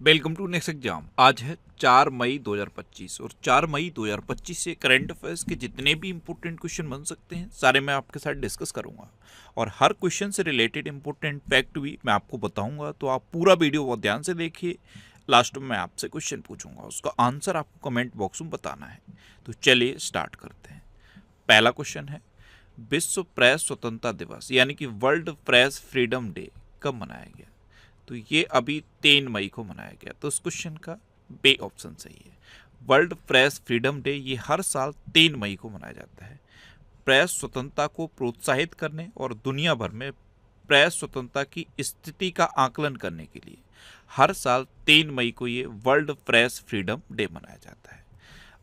Welcome to next exam. आज है 4 मई 2025 और 4 मई 2025 से करंट अफेयर्स के जितने भी इंपॉर्टेंट क्वेश्चन बन सकते हैं सारे मैं आपके साथ डिस्कस करूंगा और हर क्वेश्चन से रिलेटेड इंपॉर्टेंट फैक्ट भी मैं आपको बताऊंगा। तो आप पूरा वीडियो बहुत ध्यान से देखिए। लास्ट में मैं आपसे क्वेश्चन पूछूंगा, उसका आंसर आपको कमेंट बॉक्स में बताना है। तो चलिए स्टार्ट करते हैं। पहला क्वेश्चन है, विश्व प्रेस स्वतंत्रता दिवस यानी कि वर्ल्ड प्रेस फ्रीडम डे कब मनाया गया? तो ये अभी 3 मई को मनाया गया। तो इस क्वेश्चन का बे ऑप्शन सही है। वर्ल्ड प्रेस फ्रीडम डे ये हर साल 3 मई को मनाया जाता है। प्रेस स्वतंत्रता को प्रोत्साहित करने और दुनिया भर में प्रेस स्वतंत्रता की स्थिति का आकलन करने के लिए हर साल 3 मई को ये वर्ल्ड प्रेस फ्रीडम डे मनाया जाता है।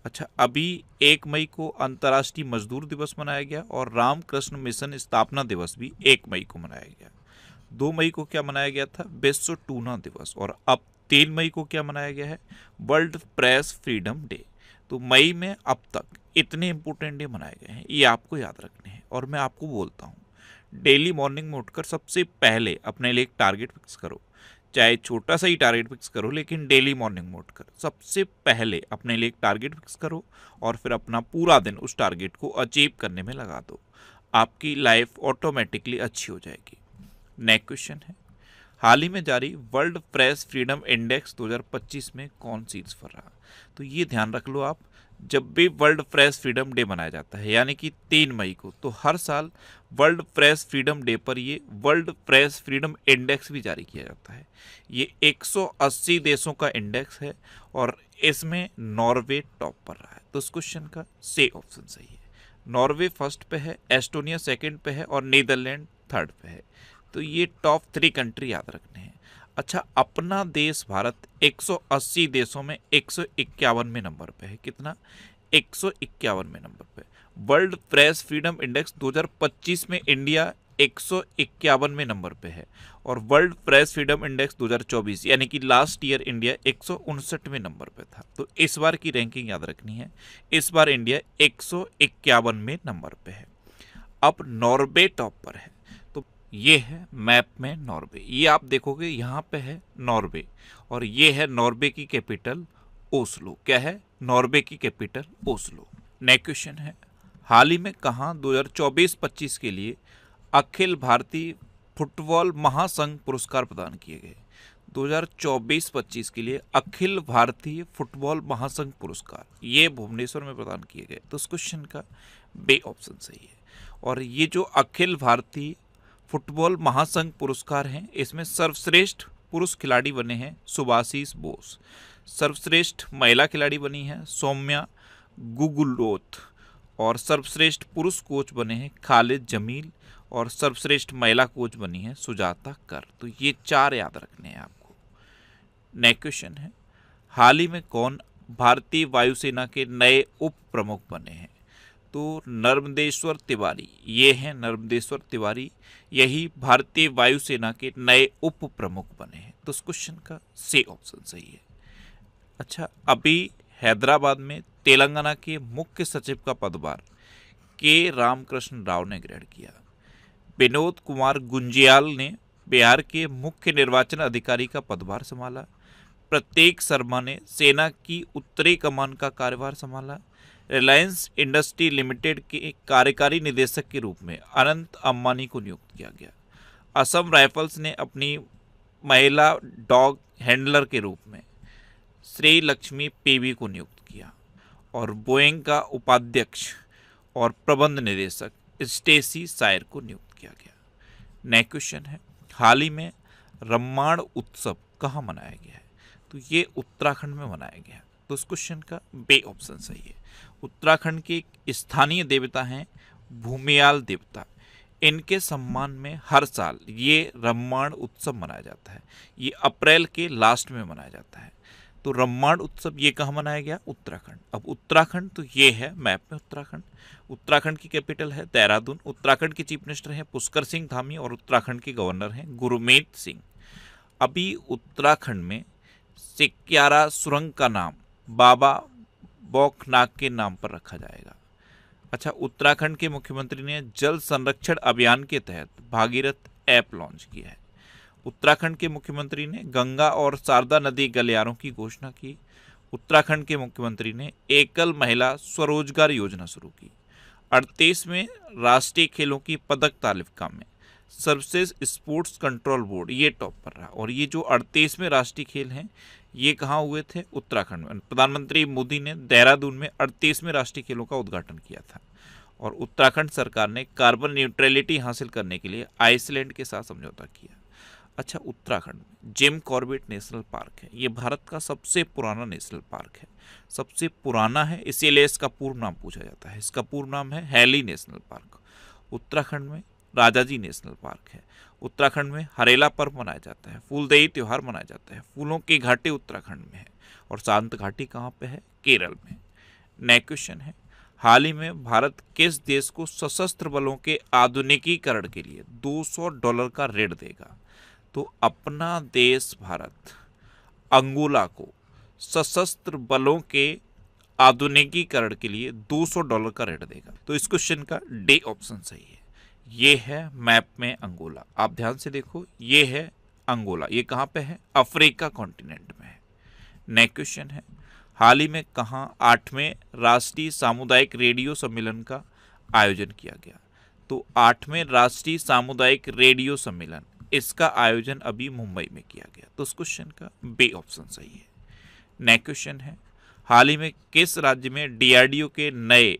अच्छा, अभी 1 मई को अंतर्राष्ट्रीय मजदूर दिवस मनाया गया और रामकृष्ण मिशन स्थापना दिवस भी 1 मई को मनाया गया। 2 मई को क्या मनाया गया था? विश्व टूना दिवस। और अब 3 मई को क्या मनाया गया है? World press freedom day. तो मई में अब तक इतने इंपॉर्टेंट डे मनाए गए हैं, ये आपको याद रखने हैं। और मैं आपको बोलता हूँ, डेली मॉर्निंग में उठकर सबसे पहले अपने लिए एक टारगेट फिक्स करो। चाहे छोटा सा ही टारगेट फिक्स करो, लेकिन डेली मॉर्निंग में उठकर सबसे पहले अपने लिए एक टारगेट फिक्स करो और फिर अपना पूरा दिन उस टारगेट को अचीव करने में लगा दो। आपकी लाइफ ऑटोमेटिकली अच्छी हो जाएगी। नेक्स्ट क्वेश्चन है, हाल ही में जारी वर्ल्ड प्रेस फ्रीडम इंडेक्स 2025 में कौन शीर्ष पर रहा? तो ये ध्यान रख लो आप, जब भी वर्ल्ड प्रेस फ्रीडम डे मनाया जाता है यानी कि 3 मई को, तो हर साल वर्ल्ड प्रेस फ्रीडम डे पर ये वर्ल्ड प्रेस फ्रीडम इंडेक्स भी जारी किया जाता है। ये 180 देशों का इंडेक्स है और इसमें नॉर्वे टॉप पर रहा है। तो इस क्वेश्चन का सी ऑप्शन सही है। नॉर्वे फर्स्ट पे है, एस्टोनिया सेकंड पे है और नीदरलैंड थर्ड पे है। तो ये टॉप 3 कंट्री याद रखने हैं। अच्छा, अपना देश भारत 180 देशों में 151वें नंबर पे है। कितना? 151वें नंबर पे। वर्ल्ड प्रेस फ्रीडम इंडेक्स 2025 में इंडिया 151वें नंबर पे है और वर्ल्ड प्रेस फ्रीडम इंडेक्स 2024 यानी कि लास्ट ईयर इंडिया 159वें नंबर पे था। तो इस बार की रैंकिंग याद रखनी है, इस बार इंडिया 151वें नंबर पे है। अब नॉर्वे टॉप पर है। ये है मैप में नॉर्वे, ये आप देखोगे यहाँ पे है नॉर्वे और ये है नॉर्वे की कैपिटल ओस्लो। क्या है? नॉर्वे की कैपिटल ओस्लो। नेक्स्ट क्वेश्चन है, हाल ही में कहाँ 2024-25 के लिए अखिल भारतीय फुटबॉल महासंघ पुरस्कार प्रदान किए गए? 2024-25 के लिए अखिल भारतीय फुटबॉल महासंघ पुरस्कार ये भुवनेश्वर में प्रदान किए गए। तो इस क्वेश्चन का बे ऑप्शन सही है। और ये जो अखिल भारतीय फुटबॉल महासंघ पुरस्कार हैं, इसमें सर्वश्रेष्ठ पुरुष खिलाड़ी बने हैं सुभाषिस बोस, सर्वश्रेष्ठ महिला खिलाड़ी बनी है सौम्या गुगुलोथ और सर्वश्रेष्ठ पुरुष कोच बने हैं खालिद जमील और सर्वश्रेष्ठ महिला कोच बनी है सुजाता कर। तो ये 4 याद रखने हैं आपको। नेक्स्ट क्वेश्चन है, हाल ही में कौन भारतीय वायुसेना के नए उप प्रमुख बने हैं? तो नर्मदेश्वर तिवारी, ये हैं नर्मदेश्वर तिवारी, यही भारतीय वायुसेना के नए उप प्रमुख बने हैं। तो इस क्वेश्चन का सी ऑप्शन सही है। अच्छा, अभी हैदराबाद में तेलंगाना के मुख्य सचिव का पदभार के रामकृष्ण राव ने ग्रहण किया। विनोद कुमार गुंजियाल ने बिहार के मुख्य निर्वाचन अधिकारी का पदभार संभाला। प्रत्येक शर्मा ने सेना की उत्तरी कमान का कार्यभार संभाला। रिलायंस इंडस्ट्री लिमिटेड के कार्यकारी निदेशक के रूप में अनंत अंबानी को नियुक्त किया गया। असम राइफल्स ने अपनी महिला डॉग हैंडलर के रूप में श्री लक्ष्मी पीवी को नियुक्त किया और बोइंग का उपाध्यक्ष और प्रबंध निदेशक स्टेसी सायर को नियुक्त किया गया। नेक्स्ट क्वेश्चन है, हाल ही में रम्माण उत्सव कहाँ मनाया गया है? तो ये उत्तराखंड में मनाया गया। तो इस क्वेश्चन का बे ऑप्शन सही है। उत्तराखंड के स्थानीय देवता हैं भूमियाल देवता, इनके सम्मान में हर साल ये रम्माण उत्सव मनाया जाता है। ये अप्रैल के लास्ट में मनाया जाता है। तो रम्माण उत्सव ये कहाँ मनाया गया? उत्तराखंड। अब उत्तराखंड तो ये है मैप में उत्तराखंड। उत्तराखंड की कैपिटल है देहरादून। उत्तराखंड के चीफ मिनिस्टर हैं पुष्कर सिंह धामी और उत्तराखंड के गवर्नर हैं गुरमीत सिंह। अभी उत्तराखंड में सिक्यारा सुरंग का नाम बाबा बौखनाग के नाम पर रखा जाएगा। अच्छा, उत्तराखंड के मुख्यमंत्री ने जल संरक्षण अभियान के तहत भागीरथ ऐप लॉन्च किया है उत्तराखंड के मुख्यमंत्री ने गंगा और शारदा नदी गलियारों की घोषणा की। उत्तराखंड के मुख्यमंत्री ने एकल महिला स्वरोजगार योजना शुरू की। 38वें राष्ट्रीय खेलों की पदक तालिका में सर्विसेज स्पोर्ट्स कंट्रोल बोर्ड ये टॉप पर रहा। और ये जो 38वें राष्ट्रीय खेल हैं ये कहाँ हुए थे? उत्तराखंड में। प्रधानमंत्री मोदी ने देहरादून में 38वें राष्ट्रीय खेलों का उद्घाटन किया था। और उत्तराखंड सरकार ने कार्बन न्यूट्रलिटी हासिल करने के लिए आइसलैंड के साथ समझौता किया। अच्छा, उत्तराखंड में जिम कॉर्बेट नेशनल पार्क है। ये भारत का सबसे पुराना नेशनल पार्क है। सबसे पुराना है इसीलिए इसका पूर्ण नाम पूछा जाता है। इसका पूर्ण नाम है हैली नेशनल पार्क। उत्तराखंड में राजाजी नेशनल पार्क है। उत्तराखंड में हरेला पर्व मनाया जाता है। फूलदेई त्यौहार मनाया जाता है। फूलों की घाटी उत्तराखंड में है। और शांत घाटी कहाँ पे है? केरल में। नेक्स्ट क्वेश्चन है, हाल ही में भारत किस देश को सशस्त्र बलों के आधुनिकीकरण के लिए $200 का ऋण देगा? तो अपना देश भारत अंगोला को सशस्त्र बलों के आधुनिकीकरण के लिए $200 का ऋण देगा। तो इस क्वेश्चन का डी ऑप्शन सही है। ये है मैप में अंगोला। आप ध्यान से देखो, ये है अंगोला। ये कहाँ पे है? अफ्रीका कॉन्टिनेंट में है। नेक्स्ट क्वेश्चन है, हाल ही में कहाँ 8वें राष्ट्रीय सामुदायिक रेडियो सम्मेलन का आयोजन किया गया? तो 8वें राष्ट्रीय सामुदायिक रेडियो सम्मेलन, इसका आयोजन अभी मुंबई में किया गया। तो उस क्वेश्चन का बी ऑप्शन सही है। नेक्स्ट क्वेश्चन है, हाल ही में किस राज्य में डीआरडीओ के नए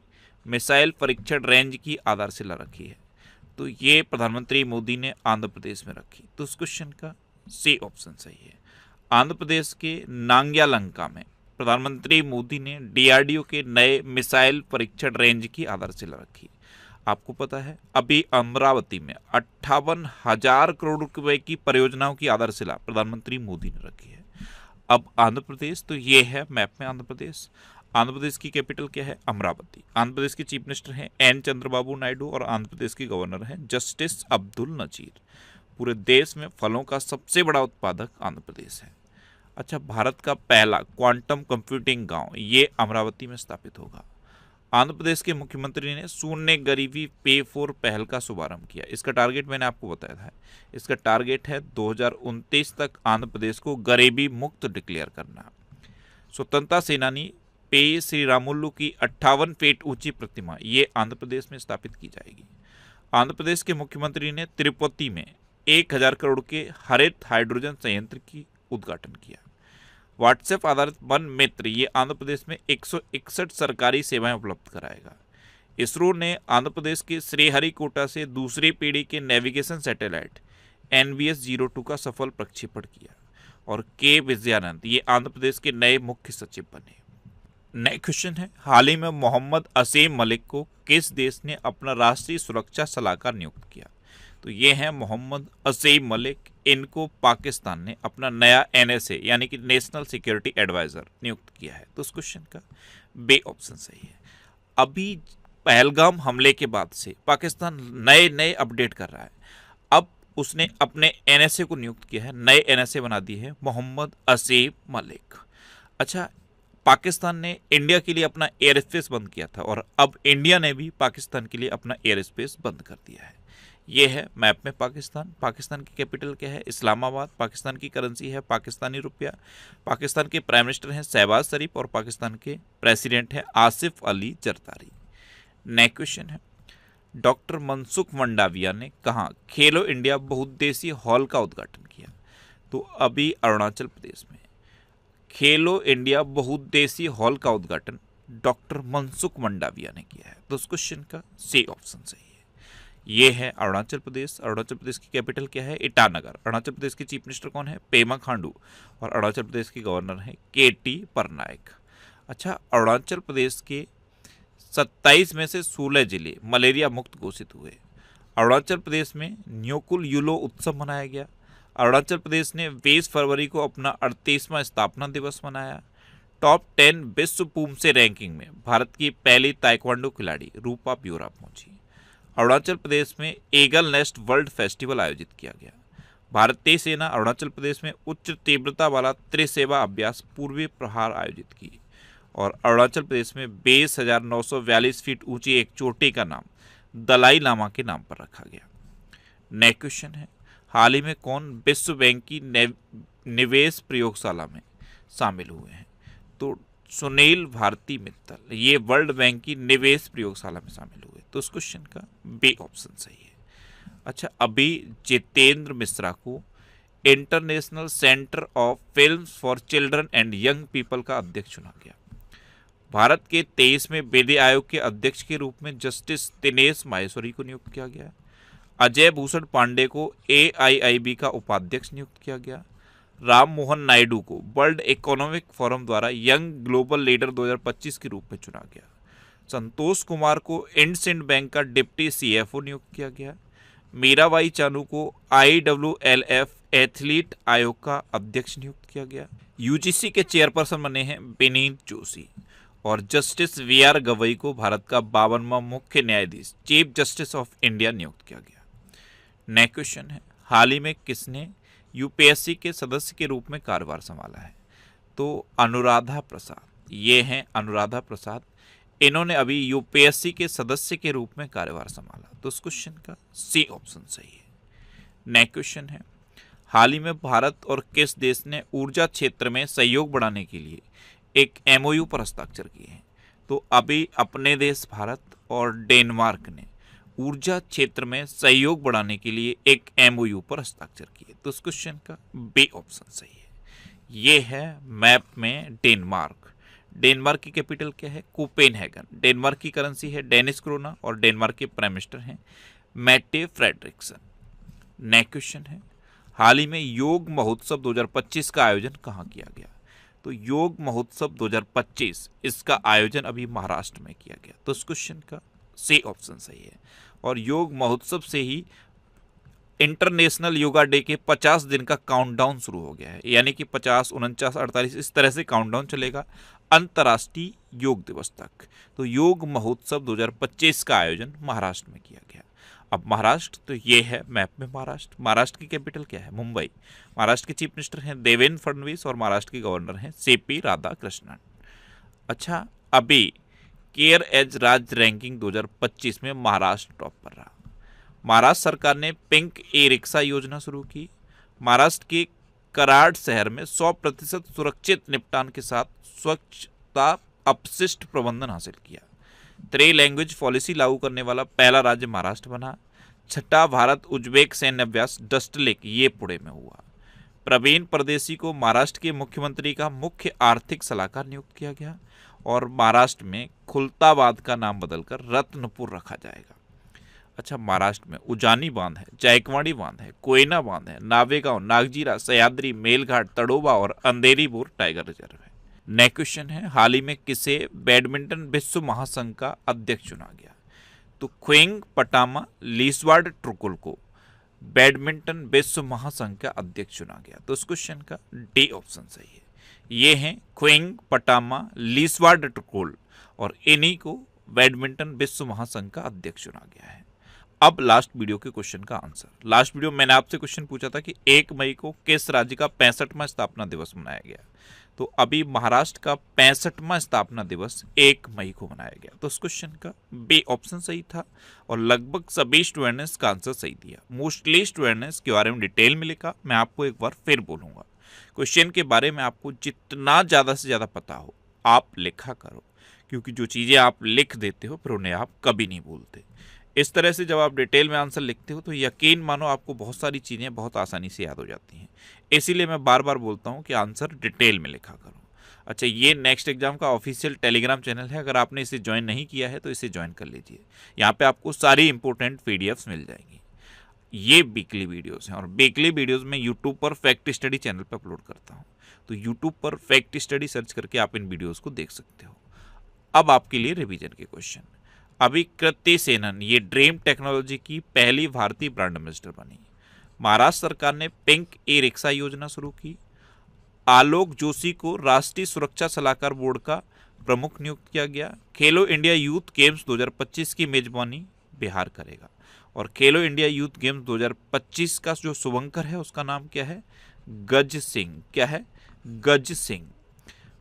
मिसाइल परीक्षण रेंज की आधारशिला रखी है? तो ये प्रधानमंत्री मोदी ने आंध्र प्रदेश में रखी। तो उस क्वेश्चन का सी ऑप्शन सही है। आंध्र प्रदेश के नांग्यालंका में प्रधानमंत्री मोदी ने डीआरडीओ के नए मिसाइल परीक्षण रेंज की आधारशिला रखी। आपको पता है अभी अमरावती में 58,000 करोड़ रुपए की परियोजनाओं की आधारशिला प्रधानमंत्री मोदी ने रखी है। अब आंध्र प्रदेश, तो ये है मैप में आंध्र प्रदेश। आंध्र प्रदेश की कैपिटल क्या है? अमरावती। आंध्र प्रदेश के चीफ मिनिस्टर हैं एन चंद्रबाबू नायडू और आंध्र प्रदेश के गवर्नर हैं जस्टिस अब्दुल नजीर। पूरे देश में फलों का सबसे बड़ा उत्पादक आंध्र प्रदेश है। अच्छा, भारत का पहला क्वांटम कंप्यूटिंग गांव ये अमरावती में स्थापित होगा। आंध्र प्रदेश के मुख्यमंत्री ने शून्य गरीबी पे फॉर पहल का शुभारंभ किया। इसका टारगेट मैंने आपको बताया था। इसका टारगेट है 2029 तक आंध्र प्रदेश को गरीबी मुक्त डिक्लेयर करना। स्वतंत्रता सेनानी पे श्रीरामुलु की 58 फीट ऊंची प्रतिमा ये आंध्र प्रदेश में स्थापित की जाएगी। आंध्र प्रदेश के मुख्यमंत्री ने तिरुपति में 1000 करोड़ के हरित हाइड्रोजन संयंत्र की उद्घाटन किया। व्हाट्सएप आधारित वन मित्र ये आंध्र प्रदेश में 161 सरकारी सेवाएं उपलब्ध कराएगा। इसरो ने आंध्र प्रदेश के श्रीहरिकोटा से दूसरी पीढ़ी के नेविगेशन सैटेलाइट NVS-02 का सफल प्रक्षेपण किया। और के विजयानंद ये आंध्र प्रदेश के नए मुख्य सचिव बने। नेक्स्ट क्वेश्चन है, हाल ही में मोहम्मद असीम मलिक को किस देश ने अपना राष्ट्रीय सुरक्षा सलाहकार नियुक्त किया? तो ये हैं मोहम्मद असीम मलिक। इनको पाकिस्तान ने अपना नया NSA यानी कि नेशनल सिक्योरिटी एडवाइजर नियुक्त किया है। तो उस क्वेश्चन का बी ऑप्शन सही है। अभी पहलगाम हमले के बाद से पाकिस्तान नए अपडेट कर रहा है। अब उसने अपने NSA को नियुक्त किया है, नए NSA बना दिए हैं मोहम्मद असीम मलिक। अच्छा, पाकिस्तान ने इंडिया के लिए अपना एयर स्पेस बंद किया था और अब इंडिया ने भी पाकिस्तान के लिए अपना एयर स्पेस बंद कर दिया है। ये है मैप में पाकिस्तान। पाकिस्तान की कैपिटल क्या है? इस्लामाबाद। पाकिस्तान की करेंसी है पाकिस्तानी रुपया। पाकिस्तान के प्राइम मिनिस्टर हैं शहबाज शरीफ और पाकिस्तान के प्रेसिडेंट हैं आसिफ अली जरदारी। नेक्स्ट क्वेश्चन है, डॉक्टर मनसुख मंडाविया ने कहाँ खेलो इंडिया बहुउद्देशीय हॉल का उद्घाटन किया? तो अभी अरुणाचल प्रदेश में खेलो इंडिया बहुउद्देशीय हॉल का उद्घाटन डॉक्टर मनसुख मंडाविया ने किया है। तो उस क्वेश्चन का सी ऑप्शन सही है। ये है अरुणाचल प्रदेश। अरुणाचल प्रदेश की कैपिटल क्या है? ईटानगर। अरुणाचल प्रदेश के चीफ मिनिस्टर कौन है? पेमा खांडू। और अरुणाचल प्रदेश के गवर्नर हैं KT पटनायक। अच्छा, अरुणाचल प्रदेश के 27 में से 16 जिले मलेरिया मुक्त घोषित हुए। अरुणाचल प्रदेश में न्योकुल यूलो उत्सव मनाया गया। अरुणाचल प्रदेश ने 20 फरवरी को अपना 38वां स्थापना दिवस मनाया। टॉप 10 विश्व पुमसे रैंकिंग में भारत की पहली ताइक्वांडो खिलाड़ी रूपा ब्योरा पहुंची। अरुणाचल प्रदेश में ईगल नेस्ट वर्ल्ड फेस्टिवल आयोजित किया गया। भारतीय सेना अरुणाचल प्रदेश में उच्च तीव्रता वाला त्रिसेवा अभ्यास पूर्वी प्रहार आयोजित की। और अरुणाचल प्रदेश में 20,942 फीट ऊंची एक चोटी का नाम दलाई लामा के नाम पर रखा गया। नेक्स्ट क्वेश्चन है, हाल ही में कौन विश्व बैंक की निवेश प्रयोगशाला में शामिल हुए हैं? तो सुनील भारती मित्तल ये वर्ल्ड बैंक की निवेश प्रयोगशाला में शामिल हुए, तो उस क्वेश्चन का बी ऑप्शन सही है। अच्छा, अभी जितेंद्र मिश्रा को international centre of film for children and young people का अध्यक्ष चुना गया। भारत के 23वें विधि आयोग के अध्यक्ष के रूप में जस्टिस दिनेश माहेश्वरी को नियुक्त किया गया। अजय भूषण पांडे को AIIB का उपाध्यक्ष नियुक्त किया गया। राम मोहन नायडू को वर्ल्ड इकोनॉमिक फोरम द्वारा यंग ग्लोबल लीडर 2025 के रूप में चुना गया। संतोष कुमार को इंडसिंड बैंक का डिप्टी CFO नियुक्त किया गया। मीराबाई चानू को IWLF एथलीट आयोग का अध्यक्ष नियुक्त किया गया। UGC के चेयरपर्सन बने हैं विनीत जोशी। और जस्टिस VR गवई को भारत का 52वां मुख्य न्यायाधीश चीफ जस्टिस ऑफ इंडिया नियुक्त किया गया। नेक्स्ट क्वेश्चन है, हाल ही में किसने UPSC के सदस्य के रूप में कार्यभार संभाला है? तो अनुराधा प्रसाद, ये हैं अनुराधा प्रसाद। इन्होंने अभी UPSC के सदस्य के रूप में कार्यभार संभाला, तो उस क्वेश्चन का सी ऑप्शन सही है। नेक्स्ट क्वेश्चन है, हाल ही में भारत और किस देश ने ऊर्जा क्षेत्र में सहयोग बढ़ाने के लिए एक MOU पर हस्ताक्षर किए हैं? तो अभी अपने देश भारत और डेनमार्क ने ऊर्जा क्षेत्र में सहयोग बढ़ाने के लिए एक MOU पर हस्ताक्षर किए, तो उस क्वेश्चन का बी ऑप्शन सही है। ये है मैप में डेनमार्क। डेनमार्क की कैपिटल क्या है? कोपेनहेगन। डेनमार्क की करेंसी है डेनिश क्रोना और डेनमार्क के प्राइम मिनिस्टर हैं मैटे फ्रेडरिक्सन। नेक्स्ट क्वेश्चन है, हाल ही में योग महोत्सव 2025 का आयोजन कहाँ किया गया? तो योग महोत्सव 2025 इसका आयोजन अभी महाराष्ट्र में किया गया, तो इस क्वेश्चन का सी ऑप्शन सही है। और योग महोत्सव से ही इंटरनेशनल योगा डे के 50 दिन का काउंटडाउन शुरू हो गया है, यानी कि 50, 49, 48 इस तरह से काउंटडाउन चलेगा अंतर्राष्ट्रीय योग दिवस तक। तो योग महोत्सव 2025 का आयोजन महाराष्ट्र में किया गया। अब महाराष्ट्र, तो ये है मैप में महाराष्ट्र। महाराष्ट्र की कैपिटल क्या है? मुंबई। महाराष्ट्र के चीफ मिनिस्टर हैं देवेंद्र फडणवीस और महाराष्ट्र के गवर्नर हैं CP राधाकृष्णन। अच्छा, अभी केयर एज राज्य रैंकिंग 2025 में महाराष्ट्र टॉप पर रहा। महाराष्ट्र सरकार ने पिंक ई-रिक्शा योजना शुरू की। महाराष्ट्र के कराड़ शहर में 100% सुरक्षित निपटान के साथ स्वच्छता अपशिष्ट प्रबंधन हासिल किया। 3 लैंग्वेज पॉलिसी लागू करने वाला पहला राज्य महाराष्ट्र बना। छठा भारत उज्बेक सैन्य अभ्यास डस्ट लेक ये पुणे में हुआ। प्रवीण परदेसी को महाराष्ट्र के मुख्यमंत्री का मुख्य आर्थिक सलाहकार नियुक्त किया गया। और महाराष्ट्र में खुलताबाद का नाम बदलकर रत्नपुर रखा जाएगा। अच्छा, महाराष्ट्र में उजानी बांध है, जायकवाड़ी बांध है, कोयना बांध है, नावेगांव, नागजीरा, सह्याद्री, मेलघाट, तड़ोबा और अंधेरीपुर टाइगर रिजर्व है। नेक्स्ट क्वेश्चन है, हाल ही में किसे बैडमिंटन विश्व महासंघ का अध्यक्ष चुना गया? तो ख्वेंग पटामा लीसवार्ड ट्रुकुल को बैडमिंटन विश्व महासंघ का अध्यक्ष चुना गया, तो उस क्वेश्चन का डी ऑप्शन सही है। ये हैं ख्वेंग पटामा लीसवार्ड ट्रुकुल और इन्हीं को बैडमिंटन विश्व महासंघ का अध्यक्ष चुना गया है। अब लास्ट वीडियो के क्वेश्चन का आंसर। लास्ट वीडियो मैंने आपसे क्वेश्चन पूछा था कि 1 मई को किस राज्य का 65वां स्थापना दिवस मनाया गया? तो अभी महाराष्ट्र का 65वां स्थापना दिवस 1 मई को मनाया गया, तो उस क्वेश्चन का बी ऑप्शन सही था। और लगभग सभी स्टूडेंट ने इसका आंसर सही दिया। मोस्टली स्टूडेंट ने इसके बारे में डिटेल में लिखा। मैं आपको एक बार फिर बोलूँगा, क्वेश्चन के बारे में आपको जितना ज़्यादा से ज़्यादा पता हो आप लिखा करो, क्योंकि जो चीज़ें आप लिख देते हो फिर उन्हें आप कभी नहीं भूलते। इस तरह से जब आप डिटेल में आंसर लिखते हो तो यकीन मानो आपको बहुत सारी चीज़ें बहुत आसानी से याद हो जाती हैं। इसीलिए मैं बार बार बोलता हूँ कि आंसर डिटेल में लिखा करो। अच्छा, ये नेक्स्ट एग्जाम का ऑफिशियल टेलीग्राम चैनल है। अगर आपने इसे ज्वाइन नहीं किया है तो इसे ज्वाइन कर लीजिए। यहाँ पे आपको सारी इंपॉर्टेंट PDFs मिल जाएंगी। ये वीकली वीडियोस हैं और वीकली वीडियोस में यूट्यूब पर फैक्ट स्टडी चैनल पर अपलोड करता हूँ, तो यूट्यूब पर फैक्ट स्टडी सर्च करके आप इन वीडियोस को देख सकते हो। अब आपके लिए रिवीजन के क्वेश्चन। अभी कृति सेनन ये ड्रीम टेक्नोलॉजी की पहली भारतीय ब्रांड एम्बेसडर बनी। महाराष्ट्र सरकार ने पिंक ई-रिक्शा योजना शुरू की। आलोक जोशी को राष्ट्रीय सुरक्षा सलाहकार बोर्ड का प्रमुख नियुक्त किया गया। खेलो इंडिया यूथ गेम्स 2025 की मेजबानी बिहार करेगा। और खेलो इंडिया यूथ गेम्स 2025 का जो शुभंकर है उसका नाम क्या है? गज सिंह। क्या है? गज सिंह।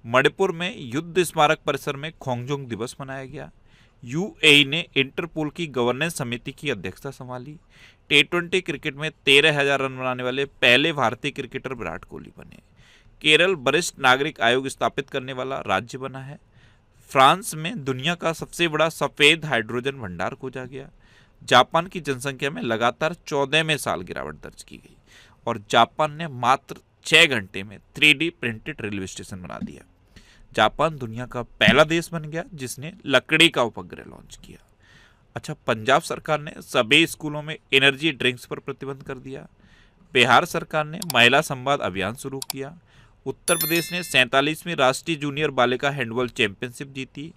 मणिपुर में युद्ध स्मारक परिसर में खोंगजोंग दिवस मनाया गया। UAE ने इंटरपोल की गवर्नेंस समिति की अध्यक्षता संभाली। T20 क्रिकेट में 13,000 रन बनाने वाले पहले भारतीय क्रिकेटर विराट कोहली बने। केरल वरिष्ठ नागरिक आयोग स्थापित करने वाला राज्य बना है। फ्रांस में दुनिया का सबसे बड़ा सफेद हाइड्रोजन भंडार खोजा गया। जापान की जनसंख्या में लगातार 14वें साल गिरावट दर्ज की गई और जापान ने मात्र 6 घंटे में 3D प्रिंटेड रेलवे स्टेशन बना दिया। जापान दुनिया का पहला देश बन गया जिसने लकड़ी का उपग्रह लॉन्च किया। अच्छा, पंजाब सरकार ने सभी स्कूलों में एनर्जी ड्रिंक्स पर प्रतिबंध कर दिया। बिहार सरकार ने महिला संवाद अभियान शुरू किया। उत्तर प्रदेश ने 47वीं राष्ट्रीय जूनियर बालिका हैंडबॉल चैंपियनशिप जीती।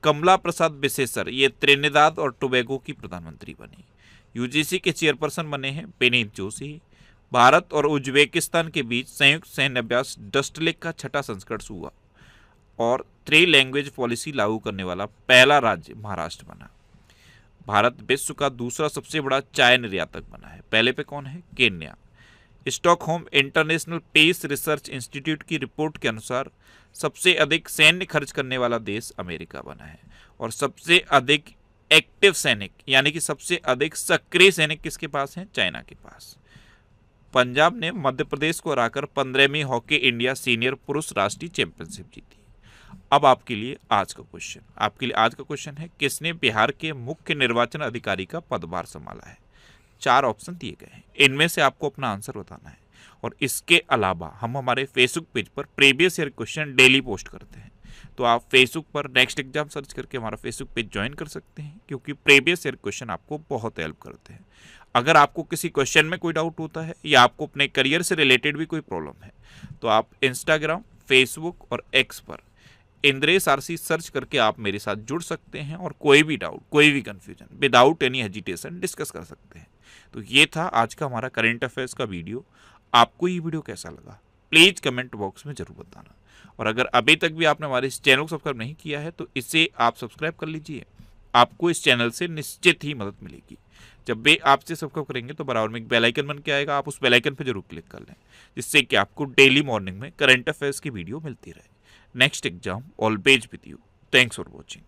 कमला प्रसाद बिसेसर ये त्रिनिदाद और टोबैगो की प्रधानमंत्री बनी। यूजीसी के चेयरपर्सन बने हैं विनीत जोशी। भारत और उज्बेकिस्तान के बीच संयुक्त सैन्य अभ्यास डस्ट लेक का 6ठा संस्करण हुआ और 3 लैंग्वेज पॉलिसी लागू करने वाला पहला राज्य महाराष्ट्र बना। भारत विश्व का दूसरा सबसे बड़ा चाय निर्यातक बना है। पहले पे कौन है? Kenya. Stockholm International Peace Research Institute की रिपोर्ट के अनुसार सबसे अधिक सैन्य खर्च करने वाला देश अमेरिका बना है और सबसे अधिक एक्टिव सैनिक यानी कि सबसे अधिक सक्रिय सैनिक किसके पास हैं? चाइना के पास। पंजाब ने मध्य प्रदेश को हराकर 15वीं हॉकी इंडिया सीनियर पुरुष राष्ट्रीय चैंपियनशिप जीती। अब आपके लिए आज का क्वेश्चन है किसने बिहार के मुख्य निर्वाचन अधिकारी का पदभार संभाला है? 4 ऑप्शन दिए गए हैं, इनमें से आपको अपना आंसर बताना है। और इसके अलावा हम हमारे फेसबुक पेज पर previous year question daily post करते हैं, तो आप फेसबुक पर नेक्स्ट एग्जाम सर्च करके हमारा फेसबुक पेज ज्वाइन कर सकते हैं क्योंकि प्रीवियस ईयर क्वेश्चन आपको बहुत हेल्प करते हैं। अगर आपको किसी क्वेश्चन में कोई डाउट होता है या आपको अपने करियर से रिलेटेड भी कोई प्रॉब्लम है तो आप इंस्टाग्राम, फेसबुक और एक्स पर इंद्रेश आरसी सर्च करके आप मेरे साथ जुड़ सकते हैं और कोई भी डाउट, कोई भी confusion without any hesitation discuss कर सकते हैं। तो ये था आज का हमारा करंट अफेयर्स का वीडियो। आपको ये वीडियो कैसा लगा प्लीज़ कमेंट बॉक्स में जरूर बताना। और अगर अभी तक भी आपने हमारे इस चैनल को सब्सक्राइब नहीं किया है तो इसे आप सब्सक्राइब कर लीजिए, आपको इस चैनल से निश्चित ही मदद मिलेगी। जब भी आपसे सब्सक्राइब करेंगे तो बराबर में एक बेल आइकन बन के आएगा, आप उस बेल आइकन पर जरूर क्लिक कर लें जिससे कि आपको डेली मॉर्निंग में करंट अफेयर्स की वीडियो मिलती रहे। Next exam always with you. Thanks for watching.